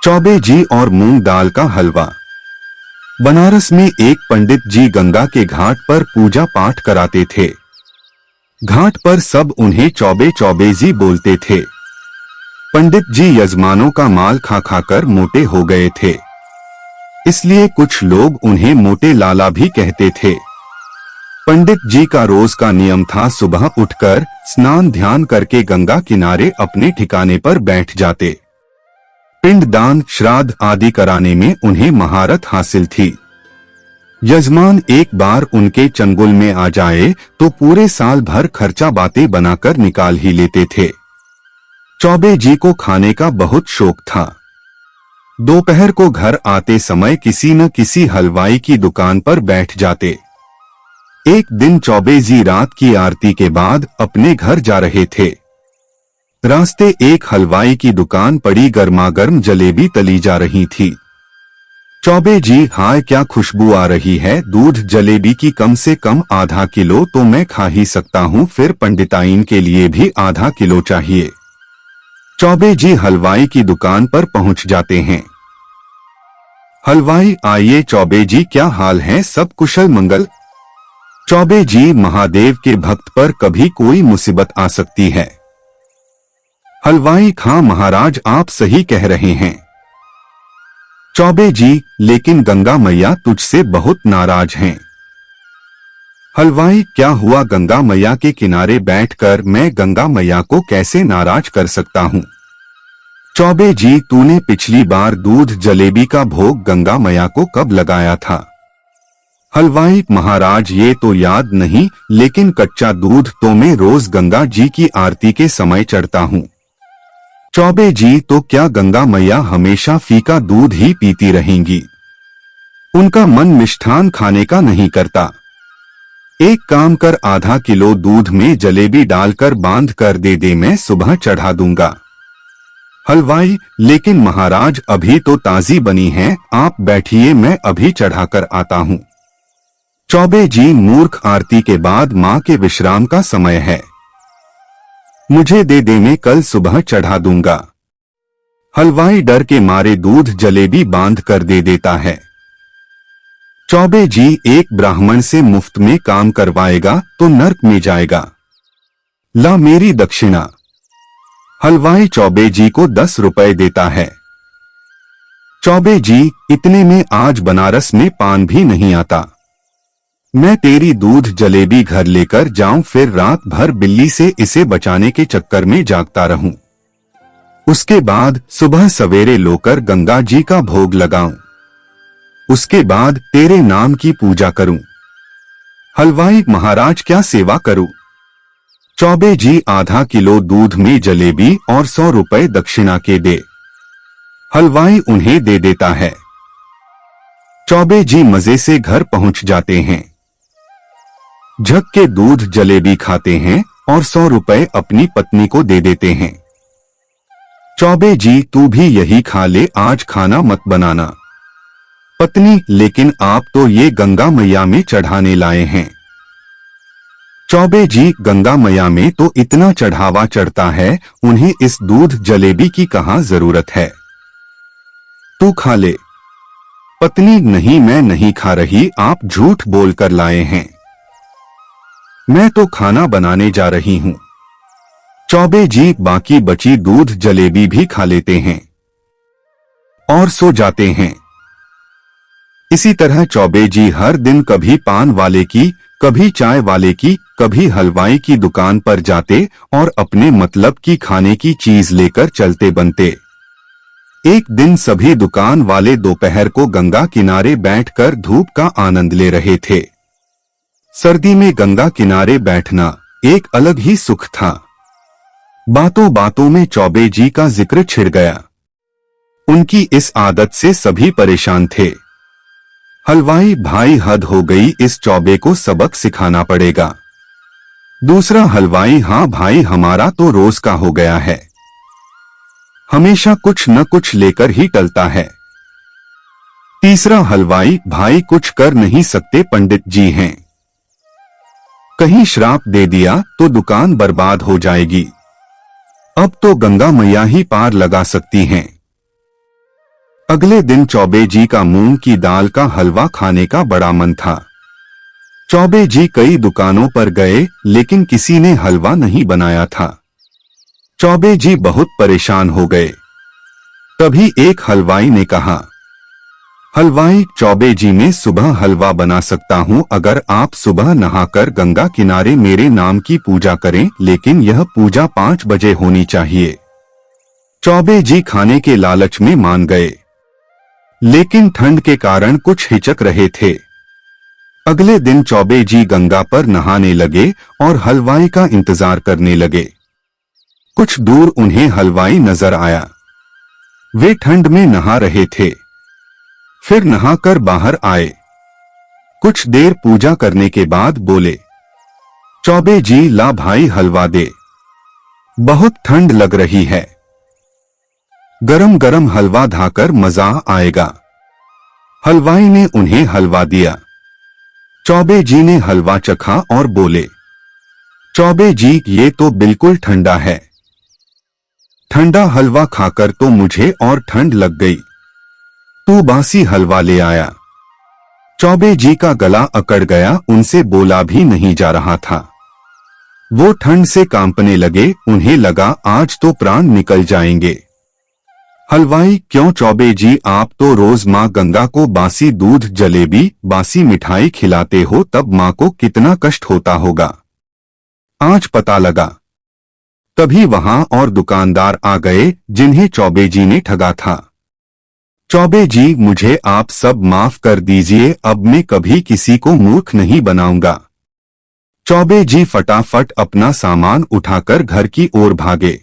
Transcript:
चौबे जी और मूंग दाल का हलवा। बनारस में एक पंडित जी गंगा के घाट पर पूजा पाठ कराते थे। घाट पर सब उन्हें चौबे चौबे जी बोलते थे। पंडित जी यजमानों का माल खा खाकर मोटे हो गए थे, इसलिए कुछ लोग उन्हें मोटे लाला भी कहते थे। पंडित जी का रोज का नियम था सुबह उठकर स्नान ध्यान करके गंगा किनारे अपने ठिकाने पर बैठ जाते। पिंडदान श्राद्ध आदि कराने में उन्हें महारत हासिल थी। यजमान एक बार उनके चंगुल में आ जाए तो पूरे साल भर खर्चा बातें बनाकर निकाल ही लेते थे। चौबे जी को खाने का बहुत शौक था। दोपहर को घर आते समय किसी न किसी हलवाई की दुकान पर बैठ जाते। एक दिन चौबे जी रात की आरती के बाद अपने घर जा रहे थे। रास्ते एक हलवाई की दुकान पड़ी गर्मागर्म जलेबी तली जा रही थी। चौबे जी, हाय क्या खुशबू आ रही है, दूध जलेबी की कम से कम आधा किलो तो मैं खा ही सकता हूँ, फिर पंडिताइन के लिए भी आधा किलो चाहिए। चौबे जी हलवाई की दुकान पर पहुंच जाते हैं। हलवाई, आइए चौबे जी, क्या हाल है, सब कुशल मंगल। चौबे जी, महादेव के भक्त पर कभी कोई मुसीबत आ सकती है। हलवाई, खां महाराज आप सही कह रहे हैं। चौबे जी, लेकिन गंगा मैया तुझसे बहुत नाराज हैं। हलवाई, क्या हुआ, गंगा मैया के किनारे बैठकर मैं गंगा मैया को कैसे नाराज कर सकता हूँ। चौबे जी, तूने पिछली बार दूध जलेबी का भोग गंगा मैया को कब लगाया था। हलवाई, महाराज ये तो याद नहीं, लेकिन कच्चा दूध तो मैं रोज गंगा जी की आरती के समय चढ़ता हूँ। चौबे जी, तो क्या गंगा मैया हमेशा फीका दूध ही पीती रहेंगी। उनका मन मिष्ठान खाने का नहीं करता। एक काम कर, आधा किलो दूध में जलेबी डालकर बांध कर दे दे, मैं सुबह चढ़ा दूंगा। हलवाई, लेकिन महाराज अभी तो ताजी बनी है, आप बैठिए मैं अभी चढ़ाकर आता हूँ। चौबे जी, मूर्ख, आरती के बाद माँ के विश्राम का समय है, मुझे दे दे, मैं कल सुबह चढ़ा दूंगा। हलवाई डर के मारे दूध जलेबी बांध कर दे देता है। चौबे जी, एक ब्राह्मण से मुफ्त में काम करवाएगा तो नर्क में जाएगा, ला मेरी दक्षिणा। हलवाई चौबे जी को 10 रुपए देता है। चौबे जी, इतने में आज बनारस में पान भी नहीं आता, मैं तेरी दूध जलेबी घर लेकर जाऊं, फिर रात भर बिल्ली से इसे बचाने के चक्कर में जागता रहूं। उसके बाद सुबह सवेरे लोकर गंगा जी का भोग लगाऊं, उसके बाद तेरे नाम की पूजा करूं। हलवाई, महाराज क्या सेवा करूं। चौबे जी, आधा किलो दूध में जलेबी और 100 रुपए दक्षिणा के दे। हलवाई उन्हें दे देता है। चौबे जी मजे से घर पहुंच जाते हैं। झक के दूध जलेबी खाते हैं और 100 रुपए अपनी पत्नी को दे देते हैं। चौबे जी, तू भी यही खा ले, आज खाना मत बनाना। पत्नी, लेकिन आप तो ये गंगा मैया में चढ़ाने लाए हैं। चौबे जी, गंगा मैया में तो इतना चढ़ावा चढ़ता है, उन्हें इस दूध जलेबी की कहाँ जरूरत है, तू खा ले। पत्नी, नहीं मैं नहीं खा रही, आप झूठ बोलकर लाए हैं, मैं तो खाना बनाने जा रही हूँ। चौबे जी बाकी बची दूध जलेबी भी खा लेते हैं और सो जाते हैं। इसी तरह चौबे जी हर दिन कभी पान वाले की, कभी चाय वाले की, कभी हलवाई की दुकान पर जाते और अपने मतलब की खाने की चीज लेकर चलते बनते। एक दिन सभी दुकान वाले दोपहर को गंगा किनारे बैठकर धूप का आनंद ले रहे थे। सर्दी में गंगा किनारे बैठना एक अलग ही सुख था। बातों बातों में चौबे जी का जिक्र छिड़ गया। उनकी इस आदत से सभी परेशान थे। हलवाई, भाई हद हो गई, इस चौबे को सबक सिखाना पड़ेगा। दूसरा हलवाई, हाँ भाई हमारा तो रोज का हो गया है, हमेशा कुछ न कुछ लेकर ही टलता है। तीसरा हलवाई, भाई कुछ कर नहीं सकते, पंडित जी हैं, कहीं श्राप दे दिया तो दुकान बर्बाद हो जाएगी, अब तो गंगा मैया ही पार लगा सकती हैं। अगले दिन चौबे जी का मूंग की दाल का हलवा खाने का बड़ा मन था। चौबे जी कई दुकानों पर गए लेकिन किसी ने हलवा नहीं बनाया था। चौबे जी बहुत परेशान हो गए। तभी एक हलवाई ने कहा, हलवाई चौबे जी, मैं सुबह हलवा बना सकता हूँ अगर आप सुबह नहाकर गंगा किनारे मेरे नाम की पूजा करें, लेकिन यह पूजा 5 बजे होनी चाहिए। चौबे जी खाने के लालच में मान गए, लेकिन ठंड के कारण कुछ हिचक रहे थे। अगले दिन चौबे जी गंगा पर नहाने लगे और हलवाई का इंतजार करने लगे। कुछ दूर उन्हें हलवाई नजर आया। वे ठंड में नहा रहे थे। फिर नहाकर बाहर आए। कुछ देर पूजा करने के बाद बोले, चौबे जी ला भाई हलवा दे, बहुत ठंड लग रही है, गरम गरम हलवा खाकर मजा आएगा। हलवाई ने उन्हें हलवा दिया। चौबे जी ने हलवा चखा और बोले, चौबे जी ये तो बिल्कुल ठंडा है। ठंडा हलवा खाकर तो मुझे और ठंड लग गई। तू बासी हलवा ले आया। चौबे जी का गला अकड़ गया, उनसे बोला भी नहीं जा रहा था। वो ठंड से कांपने लगे। उन्हें लगा आज तो प्राण निकल जाएंगे। हलवाई, क्यों चौबे जी, आप तो रोज माँ गंगा को बासी दूध, जलेबी, बासी मिठाई खिलाते हो, तब माँ को कितना कष्ट होता होगा। आज पता लगा। तभी वहां और दुकानदार आ गए जिन्हें चौबे जी ने ठगा था। चौबे जी, मुझे आप सब माफ कर दीजिए, अब मैं कभी किसी को मूर्ख नहीं बनाऊंगा। चौबे जी फटाफट अपना सामान उठाकर घर की ओर भागे।